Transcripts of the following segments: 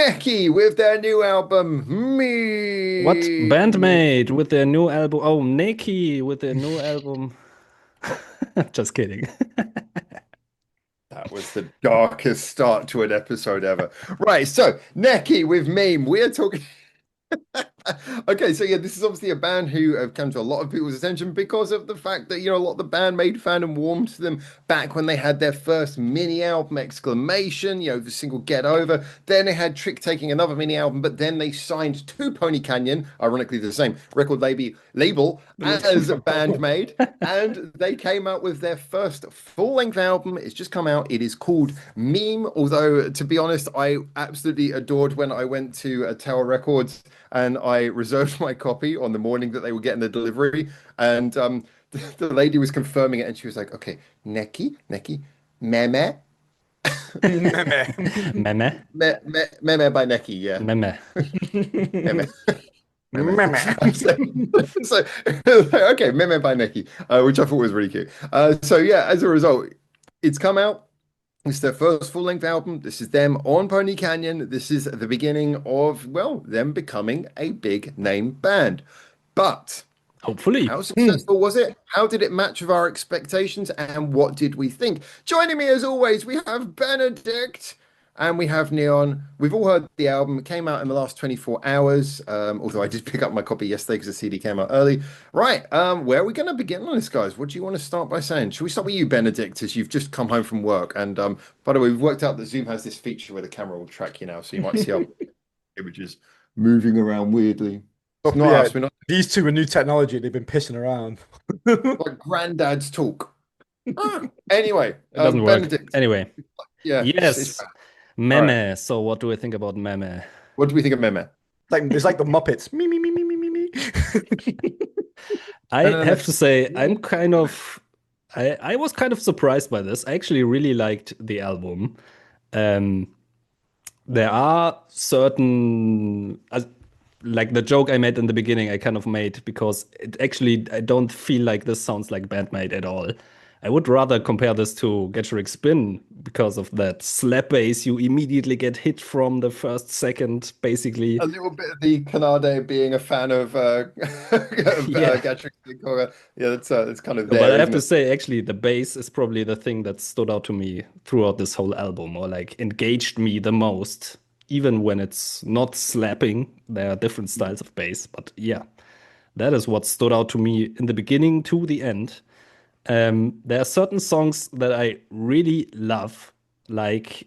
Neki with their new album, What Me. bandmate with their new album? Oh, Neki with their new album. Just kidding. That was the darkest start to an episode ever. Right, so Neki with Meme. We are talking. Okay, so yeah, this is obviously a band who have come to a lot of people's attention because of the fact that, a lot of the band made fandom warm to them back when they had their first mini album, Exclamation, the single Get Over. Then they had Trick taking another mini album, but then they signed to Pony Canyon, ironically the same record label as Band Made. And they came out with their first full-length album. It's just come out. It is called Meme. Although, to be honest, I absolutely adored when I went to Tower Records and I reserved my copy on the morning that they were getting the delivery. And the lady was confirming it, and she was like, "Okay, Neki, meme, Meme. meme by Neki, yeah, Meme. meme." Meme. Meme. So, so okay, Meme by Neki, which I thought was really cute. So yeah, as a result, it's come out. It's their first full-length album. This is them on Pony Canyon. This is the beginning of, well, them becoming a big name band. But Hopefully. how successful was it? How did it match with our expectations? And what did we think? Joining me as always, we have Benedikt and we have Neon. We've all heard the album. It came out in the last 24 hours. Although I did pick up my copy yesterday because the CD came out early. Right. Where are we going to begin on this, guys? What do you want to start by saying? Should we start with you, Benedikt, as you've just come home from work? And by the way, we've worked out that Zoom has this feature where the camera will track you now, so you might see our images moving around weirdly. Oh, It's not yeah, us. We're not these two are new technology. They've been pissing around. like granddad's talk. Anyway, It doesn't work. Benedikt. Anyway, Yeah, it's yes. all right. Meme. So what do I think about meme? What do we think of Meme? Like it's like the Muppets. Me, me, me, me, me, me, me. I And then have to say, the I was kind of surprised by this. I actually really liked the album. Um, there are certain, like the joke I made in the beginning, I kind of made because it actually, I don't feel like this sounds like Bandmate at all. I would rather compare this to Get Your Spin because of that slap bass you immediately get hit from the first second, basically. a little bit of the Kanade being a fan of of Yeah. Gatchuk Sinkora. Yeah, that's kind of No, but I there, have isn't to it? say, actually, the bass is probably the thing that stood out to me throughout this whole album, or like engaged me the most. Even when it's not slapping, there are different styles of bass. But yeah, that is what stood out to me in the beginning to the end. There are certain songs that I really love, like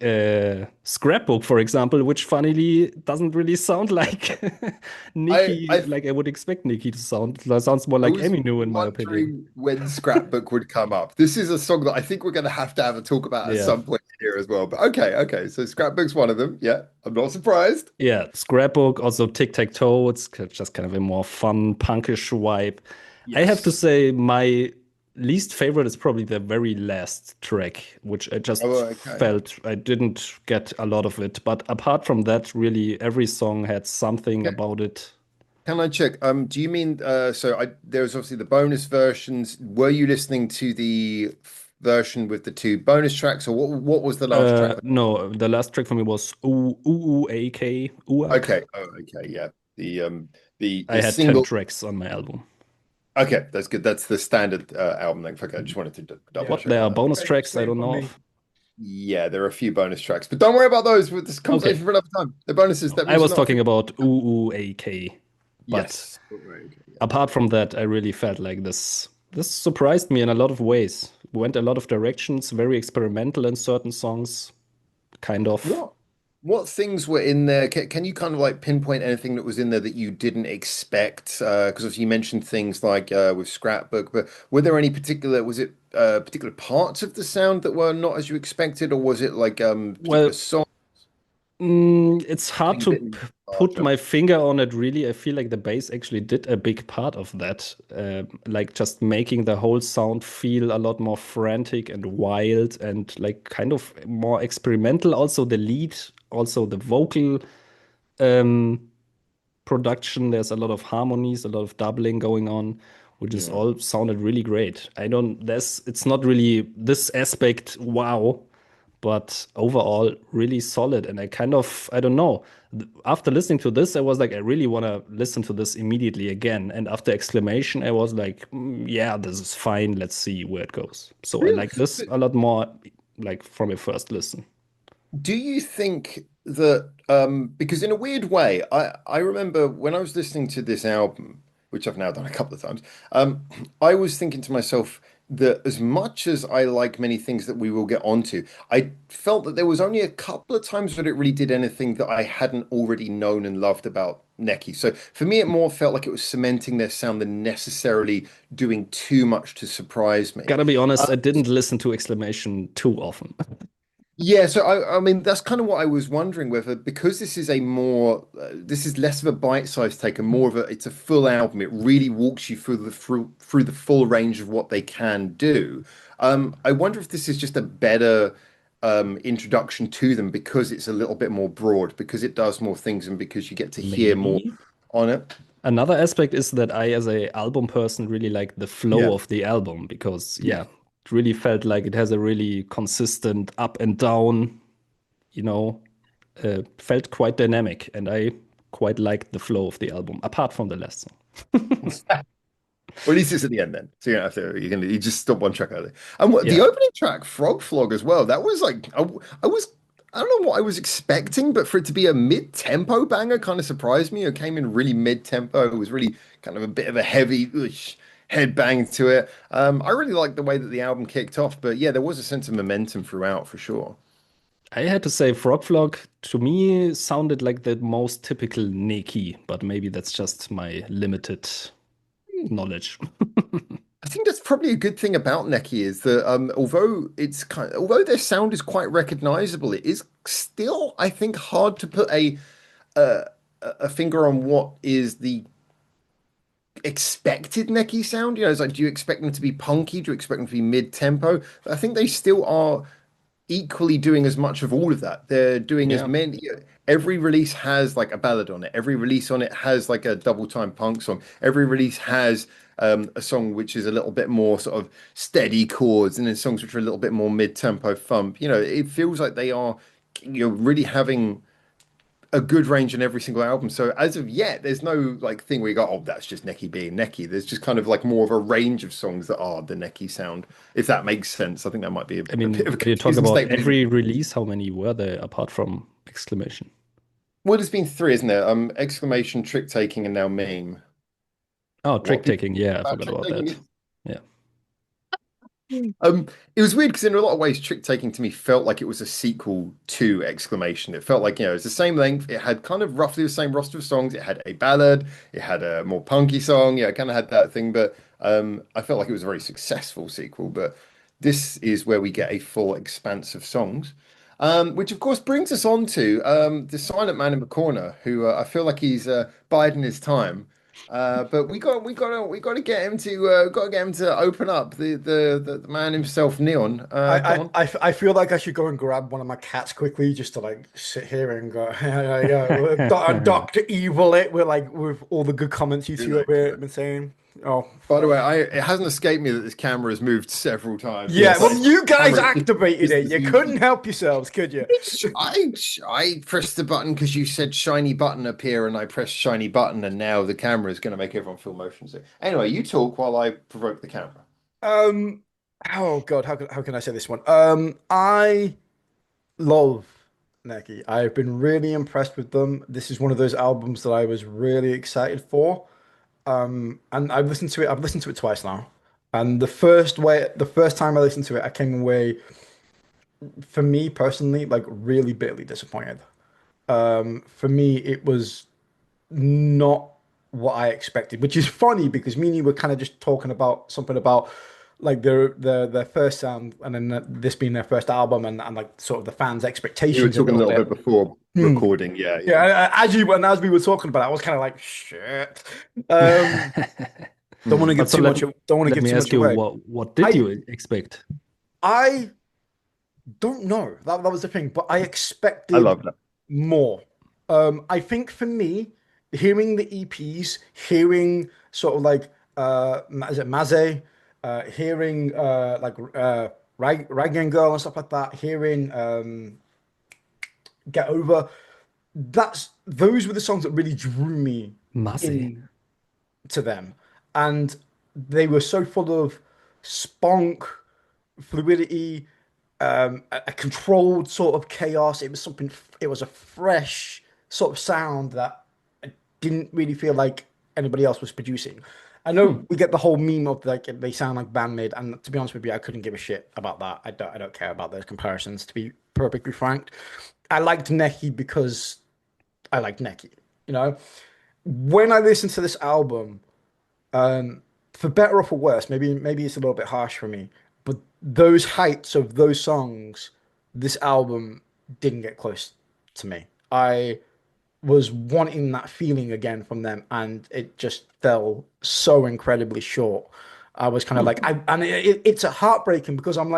Scrapbook, for example, which funnily doesn't really sound like I Nicki, I like I would expect Nicki to sound. That sounds more I like was Eminem, in my opinion. wondering when Scrapbook would come up. This is a song that I think we're going to have a talk about at Yeah. some point here as well. But okay. So Scrapbook's one of them. Yeah, I'm not surprised. Yeah, Scrapbook, also Tic-Tac-Toe. It's just kind of a more fun, punkish vibe. I have to Yes. say, my least favorite is probably the very last track, which I just Oh, okay. felt I didn't get a lot of it. But apart from that, really, every song had something about it. Can I check? Do you mean so there was obviously the bonus versions. Were you listening to the version with the two bonus tracks, or what was the last track? No, the last track for me was Ooh Ooh AK Uak. Okay. Oh, okay. Yeah. The I the had 10 single. tracks on my album. Okay, that's good. That's the standard album length. Okay, I just wanted to double Yeah. What, check there on are that. bonus Same, tracks I same don't for know me. of. Yeah, there are a few bonus tracks, but don't worry about those. With this Okay. conversation for another time. The bonuses that I was was not. talking about Ooh Ooh AK. But Yes. Okay, yeah. apart from that, I really felt like this surprised me in a lot of ways. Went a lot of directions, very experimental in certain songs, kind of. What what things were in there? Can you kind of like pinpoint anything that was in there that you didn't expect? Because obviously you mentioned things like with Scrapbook, but were there any particular, was it particular parts of the sound that were not as you expected, or was it like particular Well, song it's hard a to bit put larger? my finger on it, really. I feel like the bass actually did a big part of that. Like just making the whole sound feel a lot more frantic and wild and like kind of more experimental. Also, the lead, also the vocal um, production. There's a lot of harmonies, a lot of doubling going on, which is Yeah. all sounded really great. I don't, there's, it's not really this aspect, wow, but overall really solid. And I don't know. After listening to this, I was like, I really want to listen to this immediately again. And after exclamation, I was like, yeah, this is fine. Let's see where it goes. So I Really? like this a lot more, like from a first listen. Do you think that because in a weird way, I remember when I was listening to this album, which I've now done a couple of times, I was thinking to myself that as much as I like many things that we will get onto, I felt that there was only a couple of times that it really did anything that I hadn't already known and loved about Neki. So for me, it more felt like it was cementing their sound than necessarily doing too much to surprise me. Gotta be honest, I didn't listen to exclamation too often. Yeah, so I mean that's kind of what I was wondering whether because this is a more this is less of a bite-sized take and more of a it's a full album. It really walks you through the full range of what they can do. I wonder if this is just a better introduction to them because it's a little bit more broad, because it does more things and because you get to hear more Maybe. on it. Another aspect is that I, as a album person, really like the Yeah, flow of the album because, yeah. yeah, it really felt like it has a really consistent up and down, you know, felt quite dynamic, and I quite liked the flow of the album, apart from the last song. Or at least it's at the end then. So you just stop one track out of it. And what the Yeah, opening track, Frog Flog as well, that was like I was I don't know what I was expecting, but for it to be a mid-tempo banger kind of surprised me. It came in really mid-tempo. It was really kind of a bit of a heavy head bang to it. I really liked the way that the album kicked off, but yeah, there was a sense of momentum throughout for sure. I had to say Frog Frog to me sounded like the most typical Neki, but maybe that's just my limited knowledge. I think that's probably a good thing about Neki is that although their sound is quite recognizable, it is still, I think, hard to put a a finger on what is the expected Neki sound. You know, it's like, do you expect them to be punky? Do you expect them to be mid-tempo? I think they still are equally doing as much of all of that. They're doing as Yeah. many. Every release has like a ballad on it. Every release on it has like a double time punk song. Every release has a song which is a little bit more sort of steady chords, and then songs which are a little bit more mid-tempo thump. You know, it feels like they are, really having a good range in every single album. So as of yet, there's no like thing where you go, oh, that's just Neki being Neki. There's just kind of like more of a range of songs that are the Neki sound, if that makes sense. I think that might be I a bit mean, of a when you talk confusing about statement. every release, how many were there apart from exclamation? Well, there's been three, isn't there? Exclamation, trick taking, and now meme. Oh, A lot of trick people taking. Yeah, I about forgot trick about that. taking. Yeah. It was weird because in a lot of ways, Trick Taking to me felt like it was a sequel to Exclamation. It felt like, it was the same length. It had kind of roughly the same roster of songs. It had a ballad. It had a more punky song. Yeah, it kind of had that thing. But I felt like it was a very successful sequel. But this is where we get a full expanse of songs. Which of course brings us on to the silent man in the corner, who I feel like he's biding his time. But we got to get him to open up the man himself, Neon. Go on. I feel like I should go and grab one of my cats quickly just to like sit here and go, yeah, Dr. Evil it with all the good comments you Do two that, have do that. been saying. Oh, By the way, it hasn't escaped me that this camera has moved several times. yeah. It's Well, like you guys camera activated it. You consistency. couldn't help yourselves, could you? I pressed the button because you said shiny button appear, and I pressed shiny button, and now the camera is going to make everyone feel motion sick. Anyway, you talk while I provoke the camera. Um. Oh God, how can I say this one? I love Neki. I've been really impressed with them. This is one of those albums that I was really excited for. And I've listened to it. I've listened to it twice now. And the first time I listened to it, I came away, for me personally, like really bitterly disappointed. For me, it was not what I expected, which is funny because me and you were kind of just talking about something about like their first sound and then this being their first album and like sort of the fans' We were expectations a talking a little little bit. bit before Hmm. recording. Yeah, Yeah, yeah. as we were talking about it, I was kind of like, shit. Um, don't want to give But so too much. Don't want to let give me too much ask you, away. what did I you expect? I don't know. That was the thing, but I I expected love that. more. I think for me, hearing the EPs, hearing sort of like is it Maze, hearing Rag and Girl and stuff like that, hearing Get Over, those were the songs that really drew me Massey. into them. And they were so full of spunk, fluidity, a controlled sort of chaos. It was a fresh sort of sound that I didn't really feel like anybody else was producing. I know Hmm. we get the whole meme of like they sound like bandmade, and to be honest with you, I couldn't give a shit about that. I don't care about those comparisons, to be perfectly frank. I liked Neki because I liked Neki. You know, when I listened to this album, for better or for worse, maybe it's a little bit harsh for me, but those heights of those songs, this album didn't get close to me. I was wanting that feeling again from them, and it just fell so incredibly short. I was kind of like, it's a heartbreaking because I'm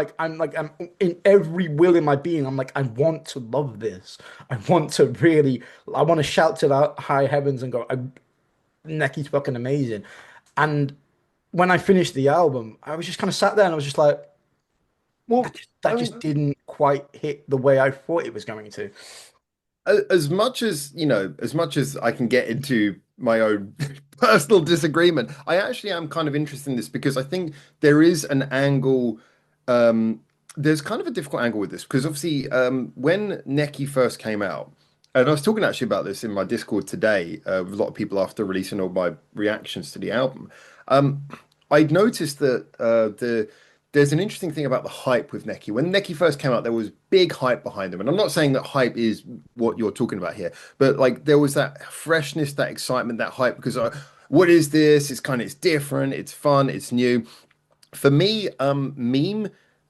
in every will in my being. I'm like, I want to love this. I want to shout to the high heavens and go, Neki's fucking amazing. And when I finished the album, I was just kind of sat there and I was just like, Well, that I just mean, didn't quite hit the way I thought it was going to. as much as, as much as I can get into my own personal disagreement, I actually am kind of interested in this because I think there is an angle, um, there's kind of a difficult angle with this because obviously, when Neki first came out, and I was talking actually about this in my Discord today, with a lot of people after releasing all my reactions to the album. Um, I'd noticed that there's an interesting thing about the hype with Neki. When Neki first came out, there was big hype behind them, and I'm not saying that hype is what you're talking about here, but like there was that freshness, that excitement, that hype because what is this? It's different, it's fun, it's new. For me, meme,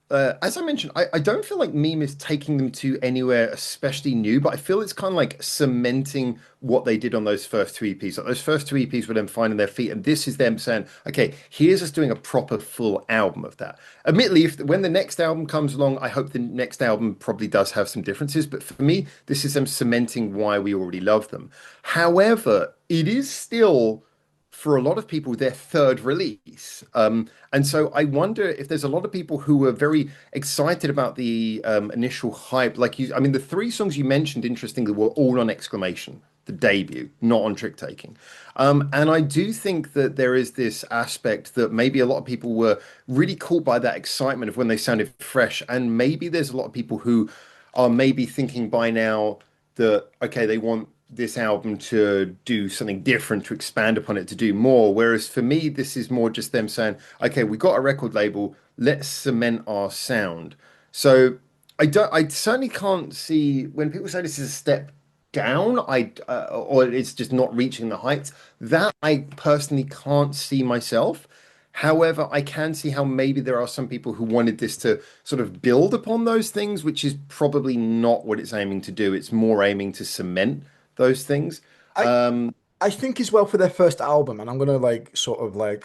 as I mentioned, I don't feel like meme is taking them to anywhere especially new, but I feel it's kind of like cementing what they did on those first two EPs. Like those first two EPs were them finding their feet, and this is them saying, okay, here's us doing a proper full album of that. Admittedly, if when the next album comes along, I hope the next album probably does have some differences, but for me, this is them cementing why we already love them. However, it is still for a lot of people their third release. And so I wonder if there's a lot of people who were very excited about the initial hype. Like I mean, the three songs you mentioned, interestingly, were all on Exclamation, the debut, not on Trick Taking. And I do think that there is this aspect that maybe a lot of people were really caught by that excitement of when they sounded fresh. And maybe there's a lot of people who are maybe thinking by now that, okay, they want this album to do something different, to expand upon it, to do more. Whereas for me, this is more just them saying, okay, we got a record label, let's cement our sound. So I certainly can't see when people say this is a step down, or it's just not reaching the heights. That I personally can't see myself. However, I can see how maybe there are some people who wanted this to sort of build upon those things, which is probably not what it's aiming to do. It's more aiming to cement those things. I I think as well for their first album, and I'm gonna like sort of like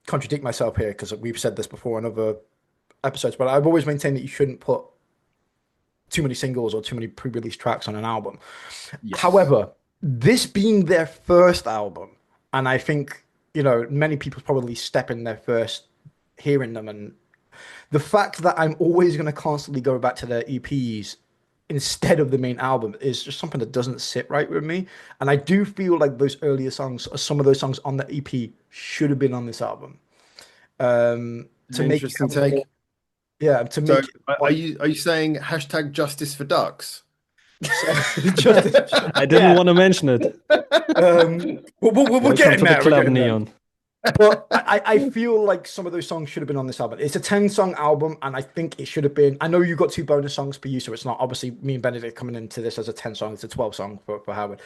contradict myself here because we've said this before in other episodes, but I've always maintained that you shouldn't put too many singles or too many pre-release tracks on an album. Yes. However, this being their first album, and I think, many people probably step in their first hearing them, and the fact that I'm always going to constantly go back to their EPs instead of the main album is just something that doesn't sit right with me. And I do feel like those earlier songs, or some of those songs on the EP, should have been on this album. An To make it interesting have a more, take. yeah, to So make it are quite you saying hashtag justice for ducks? just, I didn't yeah. want to mention it. We're Welcome getting to the there. We're club, getting there. Neon. But I feel like some of those songs should have been on this album. It's a 10-song album, and I think it should have been. I know you got two bonus songs for you, so it's not obviously me and Benedikt coming into this as a 10 song, it's a 12 song for Howard.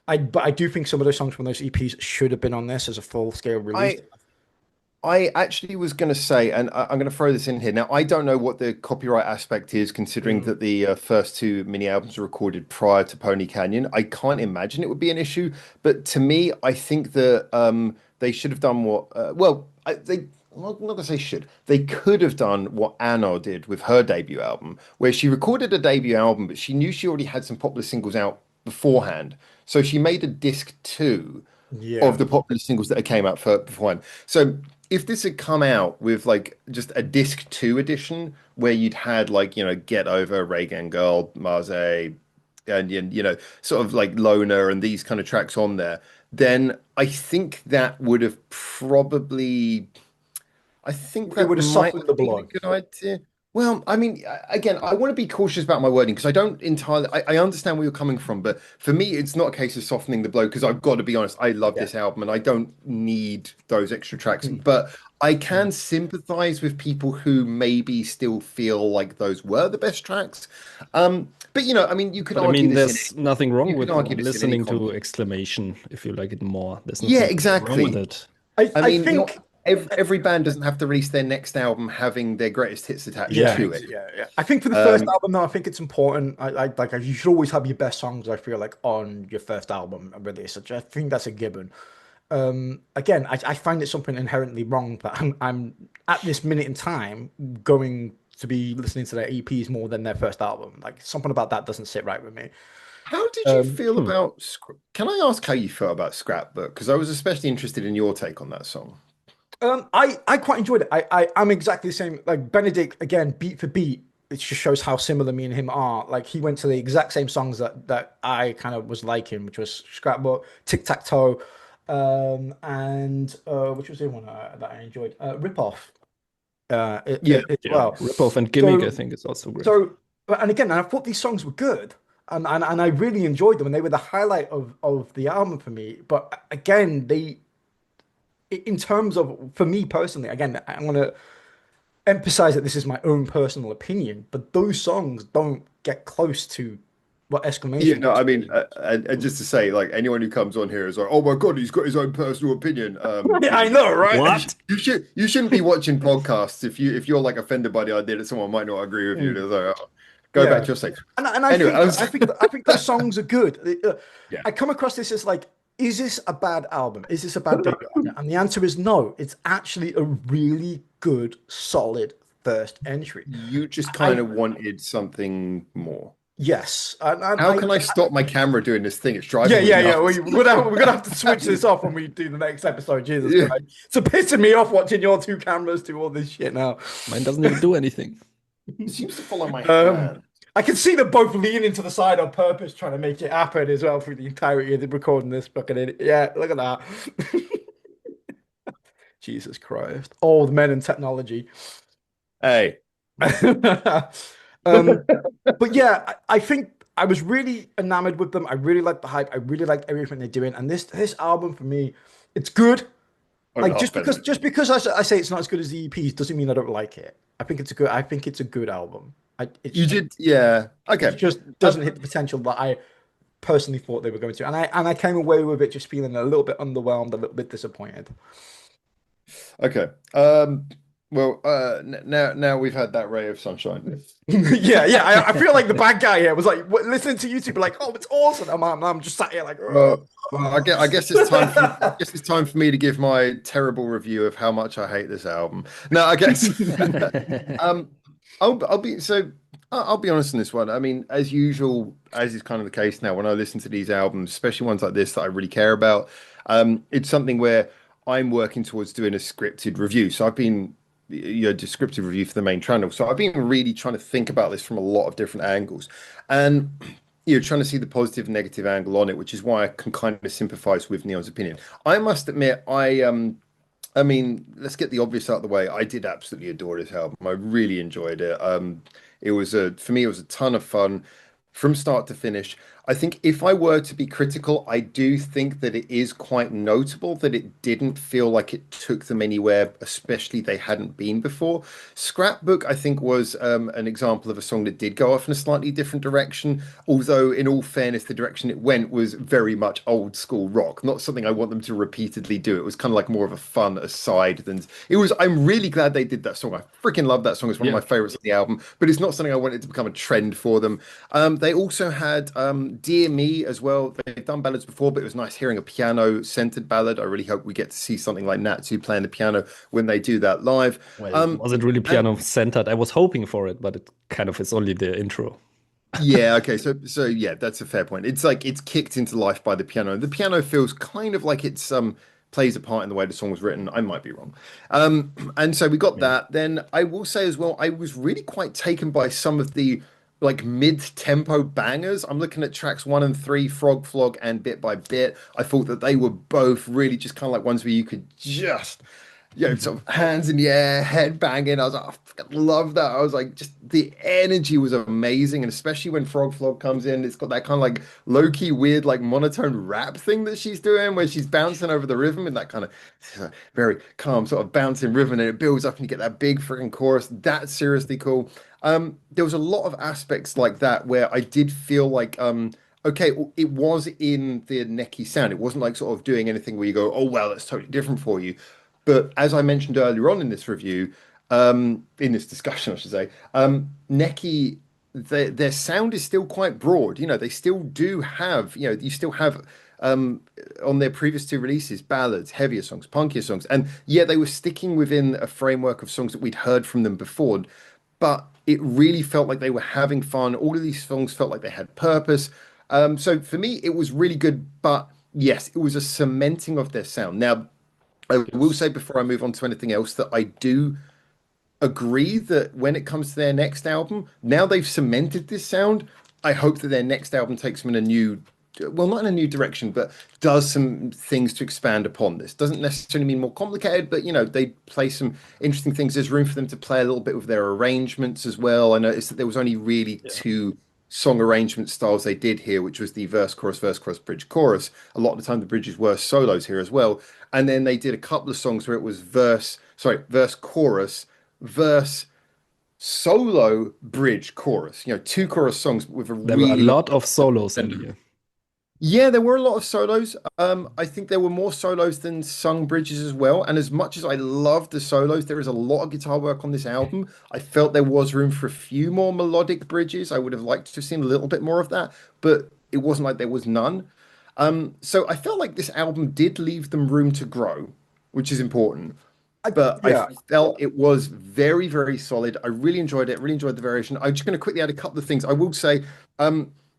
But I do think some of those songs from those EPs should have been on this as a full scale release. I I actually was going to say, and I'm going to throw this in here. Now, I don't know what the copyright aspect is, considering Mm. that the first two mini albums were recorded prior to Pony Canyon. I can't imagine it would be an issue, but to me, I think that they should have done what, I'm not going to say should, they could have done what Anna did with her debut album, where she recorded a debut album, but she knew she already had some popular singles out beforehand. So she made a disc two of Yeah. the popular singles that came out for beforehand. So if this had come out with like just a disc 2 edition where you'd had like, Get Over, Reagan Girl, Marse, and sort of like Loner and these kind of tracks on there, then I think It that would have might softened the have been a blow. good idea. Well, I mean, again, I want to be cautious about my wording because I don't entirely. I understand where you're coming from, but for me, it's not a case of softening the blow because I've got to be honest. I love Yeah. this album and I don't need those extra tracks, Mm. but I Mm. can sympathize with people who maybe still feel like those were the best tracks. But I mean, you could But I argue mean, this in there's nothing wrong you can with argue this in any listening to context. exclamation if you like it more. There's Yeah, nothing wrong with exactly. it. I I mean, not think every band doesn't have to release their next album having their greatest hits attached yeah, to it. yeah. I think for the first Um, album, though, I think it's important. You should always have your best songs. I feel like on your first album release. I think that's a given. Again, I find it something inherently wrong that I'm at this minute in time going to be listening to their EPs more than their first album. Like something about that doesn't sit right with me. how did you Um, feel Hmm. about Can I ask how you felt about Scrapbook? Because I was especially interested in your take on that song. I quite enjoyed it. I'm exactly the same. Like Benedikt, again, beat for beat, it just shows how similar me and him are. Like he went to the exact same songs that I kind of was liking, which was Scrapbook, Tic Tac Toe, and which was the one that I enjoyed, Rip Off, Yeah, as Yeah, well. Ripoff and Gimmick, I So think, is also great. but and again, I thought these songs were good. And I really enjoyed them, and they were the highlight of the album for me. But again, in terms of for me personally, again, I want to emphasize that this is my own personal opinion, but those songs don't get close to what yeah. exclamation No, was I for mean, me. and just to say, like anyone who comes on here is like, "Oh my God, he's got his own personal opinion." I know, right? What? You shouldn't be watching podcasts if you're like offended by the idea that someone might not agree with you. Mm, They're like, "Oh, go back yeah, to your seat." and I Anyway, think I think those songs are good. yeah. I come across this as like, is this a bad album? Is this a bad debut? And the answer is no. It's actually a really good, solid first entry. You just kind I of wanted something more. yes, and How can I stop my camera doing this thing? It's yeah, driving me yeah, yeah. nuts. We're gonna have to switch this off when we do the next episode. Jesus Yeah, Christ, it's pissing me off watching your two cameras do all this shit now. Mine doesn't even do anything. it seems to follow my Um, hand. I can see them both leaning to the side on purpose, trying to make it happen as well through the entirety of the recording this fucking idiot. Yeah, look at that. Jesus Christ, old men and technology. Hey, um, but yeah, I think I was really enamored with them. I really liked the hype. I really liked everything they're doing. And this album for me, it's good. only Like half better. just because I say it's not as good as the EPs doesn't mean I don't like it. I think it's a good. I think it's a good album. You did, yeah. It Okay. just doesn't hit the potential that I personally thought they were going to. And I came away with it just feeling a little bit underwhelmed, a little bit disappointed. Okay. Well, now we've had that ray of sunshine. Yeah. I feel like the bad guy here was like listening to YouTube, like, oh, it's awesome. I'm just sat here like, Well, I guess it's time for I guess it's time for me to give my terrible review of how much I hate this album. No, I guess um I'll be so I'll be honest on this one. I mean, as usual, as is kind of the case now, when I listen to these albums, especially ones like this that I really care about, it's something where I'm working towards doing a scripted review. So I've been descriptive review for the main channel. So I've been really trying to think about this from a lot of different angles. And trying to see the positive and negative angle on it, which is why I can kind of sympathize with Neon's opinion. I must admit, I mean, let's get the obvious out of the way. I did absolutely adore this album. I really enjoyed it. It was for me, it was a ton of fun from start to finish. I think if I were to be critical, I do think that it is quite notable that it didn't feel like it took them anywhere, especially they hadn't been before. Scrapbook, I think, was an example of a song that did go off in a slightly different direction. Although, in all fairness, the direction it went was very much old school rock, not something I want them to repeatedly do. It was kind of like more of a fun aside than it was. I'm really glad they did that song. I freaking love that song. It's one of Yeah. my favorites of the album, but it's not something I wanted to become a trend for them. They also had Dear Me as well. They've done ballads before, but it was nice hearing a piano-centered ballad. I really hope we get to see something like Natsu playing the piano when they do that live. Well, was it really And piano centered? I was hoping for it, but it kind of is only the intro. yeah, okay, so yeah, that's a fair point. It's like it's kicked into life by the piano. The piano feels kind of like it's plays a part in the way the song was written. I might be wrong. And so we got Maybe. that. Then I will say as well, I was really quite taken by some of the like mid-tempo bangers. I'm looking at tracks 1 and 3, Frog Flog and Bit by Bit. I thought that they were both really just kind of like ones where you could just sort of hands in the air, head banging. I was like, I fucking love that. I was like, just the energy was amazing. And especially when Frog Frog comes in, it's got that kind of like low-key, weird, like monotone rap thing that she's doing where she's bouncing over the rhythm in that kind of very calm, sort of bouncing rhythm. And it builds up and you get that big freaking chorus. That's seriously cool. There was a lot of aspects like that where I did feel like, okay, it was in the Neki sound. It wasn't like sort of doing anything where you go, oh, well, that's totally different for you. But as I mentioned earlier on in this review, in this discussion, I should say, Neki, their sound is still quite broad. They still do have, you still have on their previous two releases, ballads, heavier songs, punkier songs. And yeah, they were sticking within a framework of songs that we'd heard from them before, but it really felt like they were having fun. All of these songs felt like they had purpose. So for me, it was really good. But yes, it was a cementing of their sound. Now, I will Yes. say before I move on to anything else that I do agree that when it comes to their next album, now they've cemented this sound. I hope that their next album takes them in a new, well, not in a new direction, but does some things to expand upon this. Doesn't necessarily mean more complicated, but they play some interesting things. There's room for them to play a little bit with their arrangements as well. I noticed that there was only really Yeah. two song arrangement styles they did here, which was the verse, chorus, bridge, chorus. A lot of the time, the bridges were solos here as well. And then they did a couple of songs where it was verse, chorus, verse, solo, bridge, chorus. Two chorus songs with a There were a really long. lot of solos in here. Yeah, there were a lot of solos. I think there were more solos than sung bridges as well. And as much as I love the solos, there is a lot of guitar work on this album. I felt there was room for a few more melodic bridges. I would have liked to have seen a little bit more of that, but it wasn't like there was none. So I felt like this album did leave them room to grow, which is important. But I Yeah, felt it was very, very solid. I really enjoyed it. Really enjoyed the variation. I'm just going to quickly add a couple of things. I will say,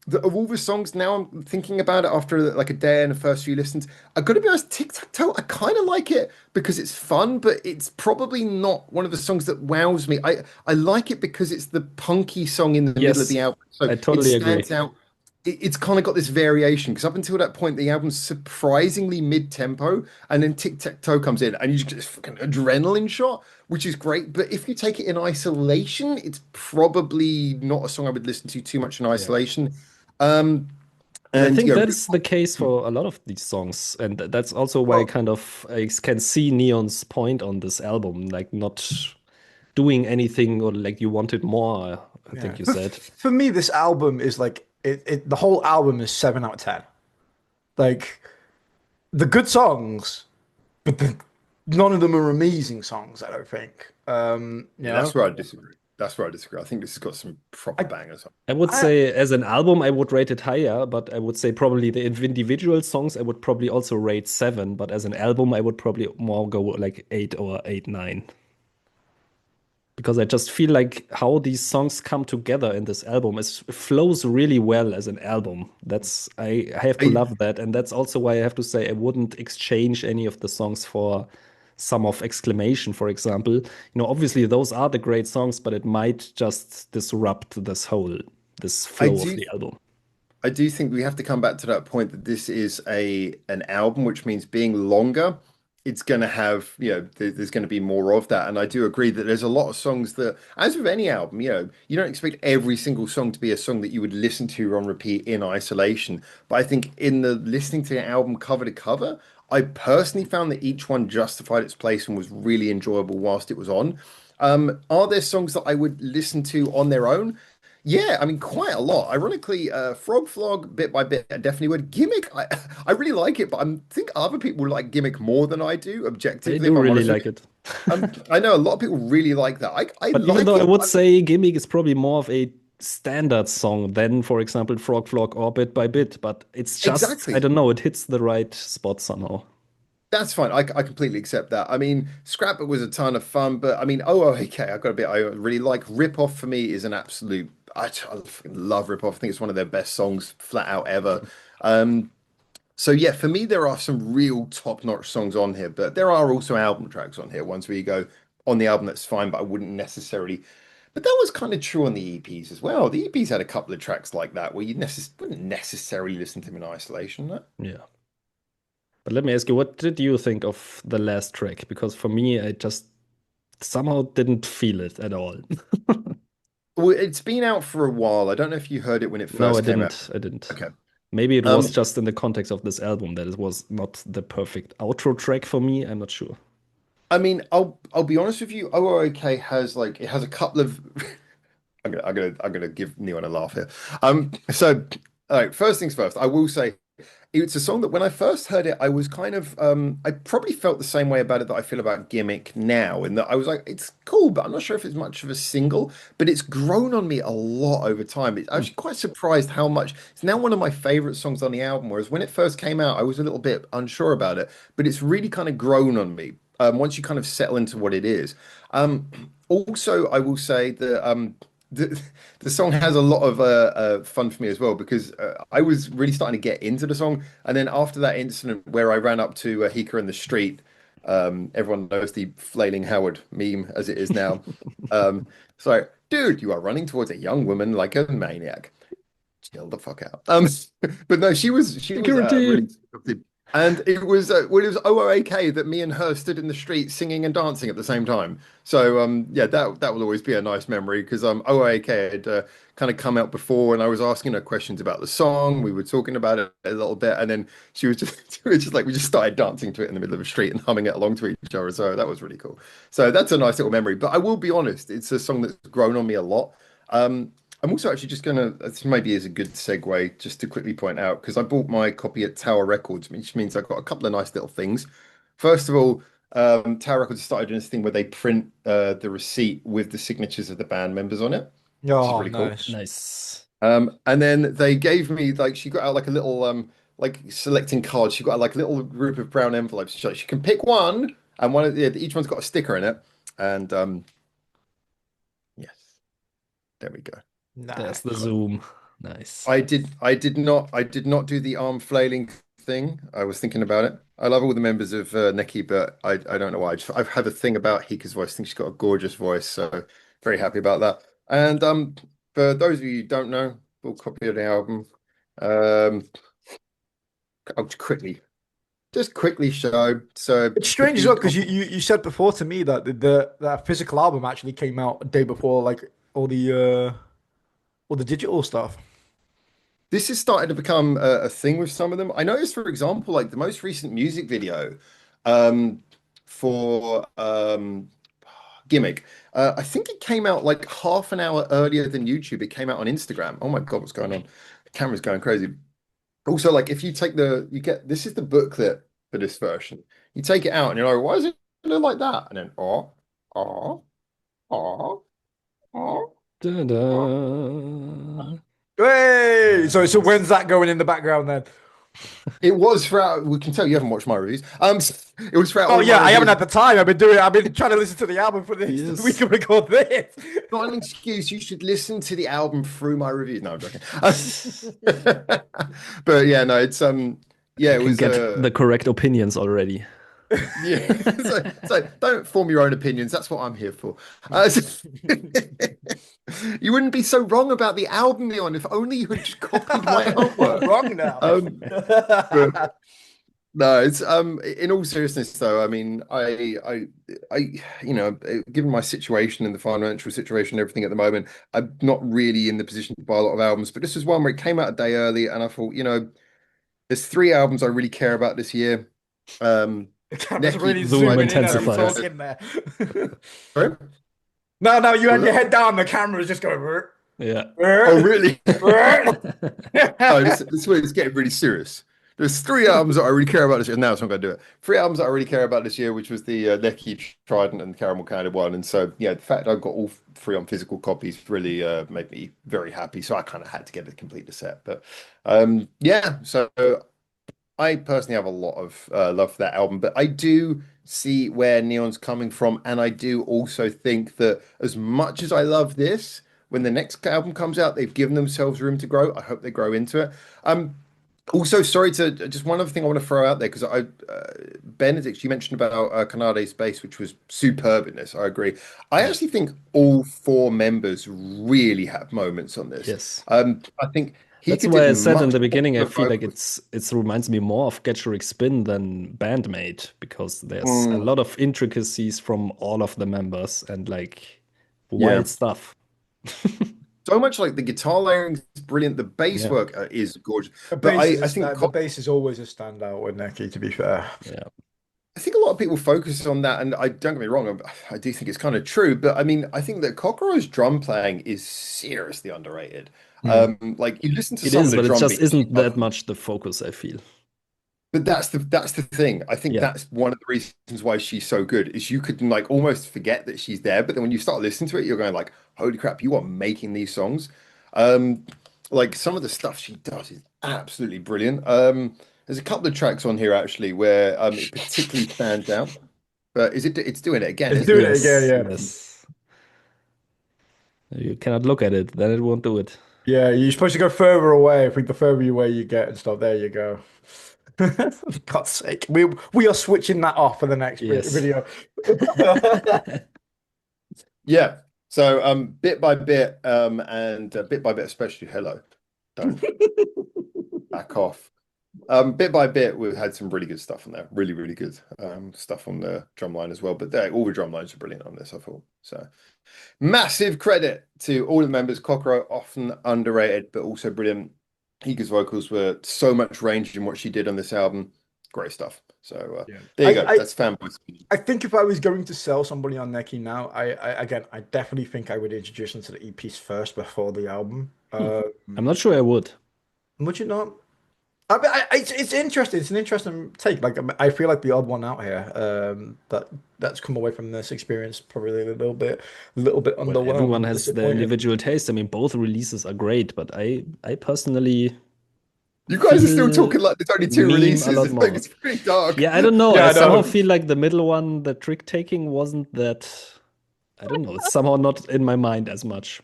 that of all the songs, now I'm thinking about it after like a day and the first few listens. I've got to be honest, Tic Tac Toe, I kind of like it because it's fun, but it's probably not one of the songs that wows me. I like it because it's the punky song in the middle of Yes, the album, so I it totally agree. stands out. It's kind of got this variation because up until that point, the album's surprisingly mid-tempo, and then Tic Tac Toe comes in, and you just get this fucking adrenaline shot, which is great. But if you take it in isolation, it's probably not a song I would listen to too much in Yeah. isolation. Um, And I and think that's the case for a lot of these songs. And that's also why well, kind of I can see Neon's point on this album, like not doing anything or like you wanted more, I yeah. think you For, said. for me, this album is like the whole album is 7 out of 10. Like the good songs, but none of them are amazing songs, I don't think. You yeah, know, that's where I disagree. That's where I disagree. I think this has got some proper I, bangers on. I would I, say as an album, I would rate it higher, but I would say probably the individual songs, I would probably also rate 7, but as an album, I would probably more go like 8 or 8, 9. Because I just feel like how these songs come together in this album is it flows really well as an album. I have to I, love that, and that's also why I have to say I wouldn't exchange any of the songs for some of exclamation, for example. Obviously those are the great songs, but it might just disrupt this I flow of do the album. I do think we have to come back to that point that this is an album, which means being longer, it's going to have, there's going to be more of that. And I do agree that there's a lot of songs that, as with any album, you don't expect every single song to be a song that you would listen to on repeat in isolation. But I think in the listening to the album cover to cover, I personally found that each one justified its place and was really enjoyable whilst it was on. Are there songs that I would listen to on their own? Yeah, I mean, quite a lot. Ironically, Frog Flog, bit by bit, I definitely would. Gimmick, I really like it, but I think other people like Gimmick more than I do, I objectively, do if I'm really honest with like it. you. I know a lot of people really like that. I But even though like I it. would say Gimmick is probably more of a standard song than, for example, Frog Frog or Bit by Bit, but it's just, I Exactly. don't know, it hits the right spot somehow. That's fine. I completely accept that. I mean, Scrapbook was a ton of fun, but I mean, oh, okay, I got a bit I really like. Rip Off for me is an absolute, I fucking love Rip Off. I think it's one of their best songs flat out ever. Um, So yeah, for me, there are some real top-notch songs on here, but there are also album tracks on here. Ones where you go on the album, that's fine, but I wouldn't necessarily. But that was kind of true on the EPs as well. The EPs had a couple of tracks like that where you wouldn't necessarily listen to them in isolation. No? Yeah. But let me ask you, what did you think of the last track? Because for me, I just somehow didn't feel it at all. Well, it's been out for a while. I don't know if you heard it when it No, I first came out. didn't. I didn't. Okay. Maybe it was Um, just in the context of this album that it was not the perfect outro track for me. I'm not sure. I mean, I'll be honest with you. OOK has like it has a couple of. I'm gonna give Neon a laugh here. So, all right, first things first. I will say it's a song that when I first heard it, I was kind of I probably felt the same way about it that I feel about Gimmick now, in that I was like, it's cool, but I'm not sure if it's much of a single, but it's grown on me a lot over time. It's Hmm. actually quite surprised how much it's now one of my favorite songs on the album, whereas when it first came out, I was a little bit unsure about it, but it's really kind of grown on me. Once you kind of settle into what it is. Um, Also, I will say that the, the song has a lot of fun for me as well because I was really starting to get into the song, and then after that incident where I ran up to Hika in the street, everyone knows the flailing Howard meme as it is now. It's like, dude, you are running towards a young woman like a maniac. Chill the fuck out. But no, she was Security. really good. And it was well, it was OOAK that me and her stood in the street singing and dancing at the same time. So yeah, that will always be a nice memory because OOAK had kind of come out before and I was asking her questions about the song. We were talking about it a little bit, and then she was just she was just like we just started dancing to it in the middle of the street and humming it along to each other. So that was really cool. So that's a nice little memory. But I will be honest, it's a song that's grown on me a lot. I'm also actually just gonna, this maybe is a good segue just to quickly point out, because I bought my copy at Tower Records, which means I've got a couple of nice little things. First of all, Tower Records started doing this thing where they print the receipt with the signatures of the band members on it, which is Oh, really cool. nice. Nice. And then they gave me like she got out like a little like selecting cards. She got out like a little group of brown envelopes. She's like, she can pick one, and one of yeah, each one's got a sticker in it. And yes, there we go. There's the Nice. zoom. Nice. I did not do the arm flailing thing. I was thinking about it. I love all the members of Neki, but I don't know why. I have a thing about Hika's voice. I think she's got a gorgeous voice, so very happy about that. And for those of you who don't know, full copy of the album. Um, I'll just quickly show. So It's the strange as well beat. because you said before to me that the that physical album actually came out a day before like all the digital stuff. This is starting to become a thing with some of them. I noticed, for example, like the most recent music video um, for Gimmick. I think it came out like half an hour earlier than YouTube. It came out on Instagram. Oh my God, what's going on? The camera's going crazy. Also, like if you take you get this is the booklet for this version. You take it out and you're like, why does it look like that? And then oh, oh, oh, oh. Da-da. Hey, so Nice. when's that going in the background then? It was throughout. We can tell you haven't watched my reviews. It was throughout Oh all of my yeah, I haven't reviews. had the time. I've been trying to listen to the album for this so we Yes. can record this. Not an excuse. You should listen to the album through my reviews. No, I'm joking. But yeah, no, it's yeah, You it can was get the correct opinions already. yeah. So don't form your own opinions. That's what I'm here for. You wouldn't be so wrong about the album, Leon, if only you had just copied my I'm artwork. wrong now. Um, but no, it's in all seriousness though, I mean, I given my situation and the financial situation and everything at the moment, I'm not really in the position to buy a lot of albums, but this was one where it came out a day early and I thought, there's three albums I really care about this year. The camera's Neki really Zoom zooming decided in as very you're intensifies. impressive. talking there. Sorry? No, no, you What had was your that? head down. The camera's just going. Yeah. Oh, really? Oh, this, Yeah, this way it's getting really serious. There's three albums that I really care about this year. Now it's not going to do it. Three albums that I really care about this year, which was the Neki Trident and the Caramel Candy one. And so, yeah, the fact I got all three on physical copies really made me very happy. So I kind of had to get to complete the set. But yeah, so I personally have a lot of love for that album. But I do see where Neon's coming from. And I do also think that as much as I love this, when the next album comes out, they've given themselves room to grow. I hope they grow into it. Um, Also, sorry to just one other thing I want to throw out there because Benedikt, you mentioned about Canade's bass, which was superb in this. I agree. I Yeah. actually think all four members really have moments on this. Yes. I think he That's could do why I said in much the more beginning, I for the feel like vocals. it reminds me more of Get Your Spin than Bandmate because there's a Mm, lot of intricacies from all of the members and like yeah, wild stuff. so much like the guitar layering is brilliant. The bass Yeah. work is gorgeous, but I think The bass is always a standout with Neki, to be fair. Yeah. I think a lot of people focus on that, and I don't get me wrong, I do think it's kind of true, but I mean, I think that Kokoro's drum playing is seriously underrated. Hmm. Like you listen to It some of is, the but it drum just beats, isn't that much the focus, I feel. but that's the thing. I think Yeah. that's one of the reasons why she's so good is you could like almost forget that she's there, but then when you start listening to it, you're going like, "Holy crap, you are making these songs." Um, like some of the stuff she does is absolutely brilliant. There's a couple of tracks on here actually where it particularly stands out. But is it? It's doing it again, It's isn't doing it? it again, Yes, yeah. yes. You cannot look at it, then it won't do it. Yeah, you're supposed to go further away. I think the further away you get and stuff, there you go. For God's sake. We are switching that off for the next Yes. video. Yeah. So bit by bit, and bit by bit, especially hello, don't back off. Bit by bit, we've had some really good stuff on there. Really, really good stuff on the drum line as well. But all the drum lines are brilliant on this, I thought. So massive credit to all the members. Kokoro, often underrated, but also brilliant. Higa's vocals were so much range in what she did on this album. Great stuff. So Yeah. there you go. I, That's fanboy speed. I think if I was going to sell somebody on Neki now, I definitely think I would introduce them to the EPs first before the album. Hmm. I'm not sure I would. Would you not? I mean, it's interesting. It's an interesting take. Like I feel like the odd one out here. That's come away from this experience probably a little bit Well, everyone underwhelmed, has their disappointed. individual taste. I mean, both releases are great, but I personally You guys are still feel talking like there's only two meme a releases. lot It's like more. it's pretty dark. Yeah, I don't know. Yeah, I I somehow know. feel like the middle one, the trick taking, wasn't that. I don't know. It's somehow not in my mind as much.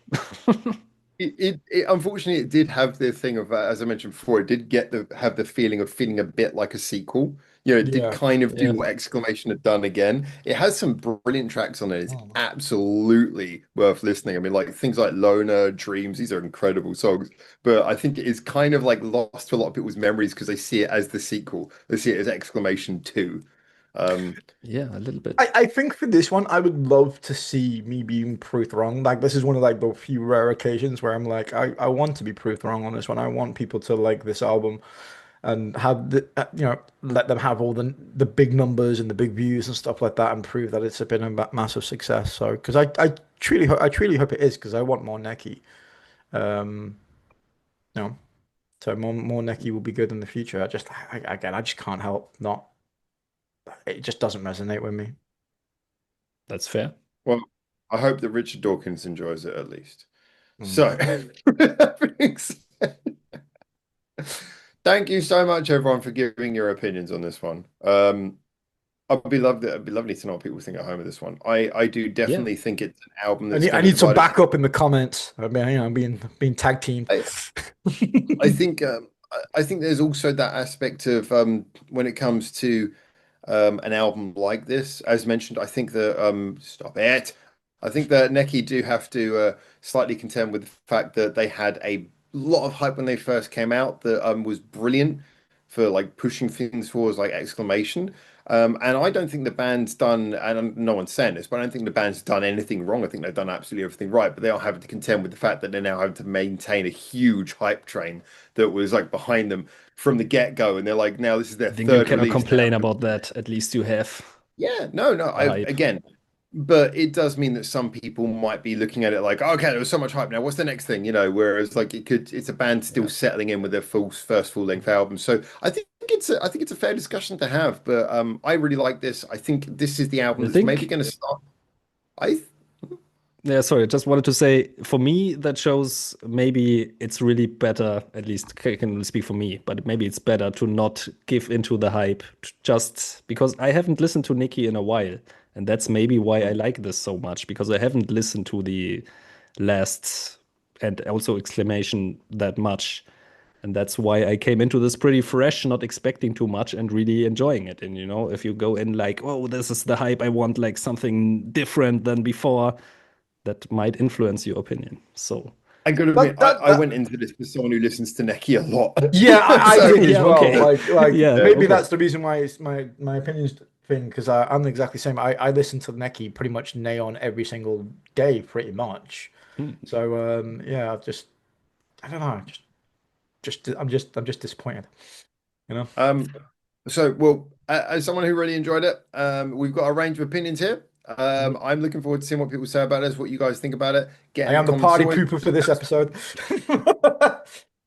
It unfortunately it did have the thing of as I mentioned before, it did get the have the feeling of feeling a bit like a sequel. You know, it did Yeah. kind of do Yeah. what Exclamation had done again. It has some brilliant tracks on it. It's Oh. absolutely worth listening. I mean, like things like Loner, Dreams, these are incredible songs. But I think it is kind of like lost to a lot of people's memories because they see it as the sequel. They see it as Exclamation 2. Um, Yeah, a little bit. I think for this one, I would love to see me being proved wrong. Like this is one of like the few rare occasions where I'm like, I want to be proved wrong on this one. I want people to like this album and have the let them have all the big numbers and the big views and stuff like that and prove that it's been a massive success. So because I truly hope it is because I want more Neki. Um, you know, so more Neki will be good in the future. Again, I just can't help not. It just doesn't resonate with me. That's fair. well, I hope that Richard Dawkins enjoys it at least. So, Mm. that being said, thank you so much, everyone, for giving your opinions on this one. It'd be lovely to know what people think at home of this one. I do Yeah. definitely think it's an album that's I going to need some divide us. backup in the comments. I mean, being tag teamed. I, I think I think there's also that aspect of when it comes to an album like this, as mentioned, I think that stop it. I think that Neki do have to slightly contend with the fact that they had a lot of hype when they first came out that was brilliant for like pushing things forward, like Exclamation. And I don't think the band's done, and no one's saying this, but I don't think the band's done anything wrong. I think they've done absolutely everything right, but they are having to contend with the fact that they're now having to maintain a huge hype train that was like behind them from the get-go. And they're like, now this is their I think you third cannot release now. complain about that. At least you have Yeah, no, the hype. again, but it does mean that some people might be looking at it like, okay, there was so much hype now. What's the next thing? You know, whereas like it's a band still Yeah. settling in with their first full length album. So I think it's a fair discussion to have. But I really like this. I think this is the album I that's maybe think, going to start. I yeah, sorry, I just wanted to say for me, that shows maybe it's really better, at least I can only speak for me, but maybe it's better to not give into the hype just because I haven't listened to Neki in a while. And that's maybe why I like this so much because I haven't listened to the last and also Exclamation that much. And that's why I came into this pretty fresh, not expecting too much and really enjoying it. And if you go in like, oh, this is the hype, I want like something different than before, that might influence your opinion. So I gotta That, admit, that, I that, went into this with someone who listens to Neki a lot. yeah, I So, did as yeah, well. okay. Like Yeah, maybe okay. that's the reason why it's my opinions thing, because I'm exactly the same. I listen to Neki pretty much Neon every single day, pretty much. Hmm. So yeah, I don't know, I'm just disappointed, you know. um, well, as someone who really enjoyed it, we've got a range of opinions here. I'm looking forward to seeing what people say about this, what you guys think about it. Get I in the am the comments. As party always, pooper for this episode.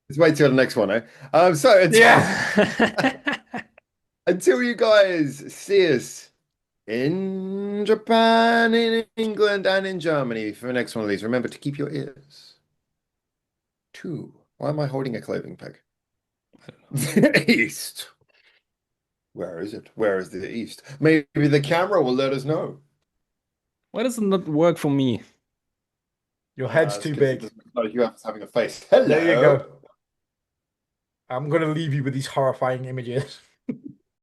let's wait till the next one, eh? So until you guys see us in Japan, in England, and in Germany for the next one of these, remember to keep your ears to. Why am I holding a clothing peg? East. Where is it? Where is the east? Maybe the camera will let us know. Why does it not work for me? Your head's That's too because it big. doesn't look like you have having a face. There you go. Hello. I'm gonna leave you with these horrifying images.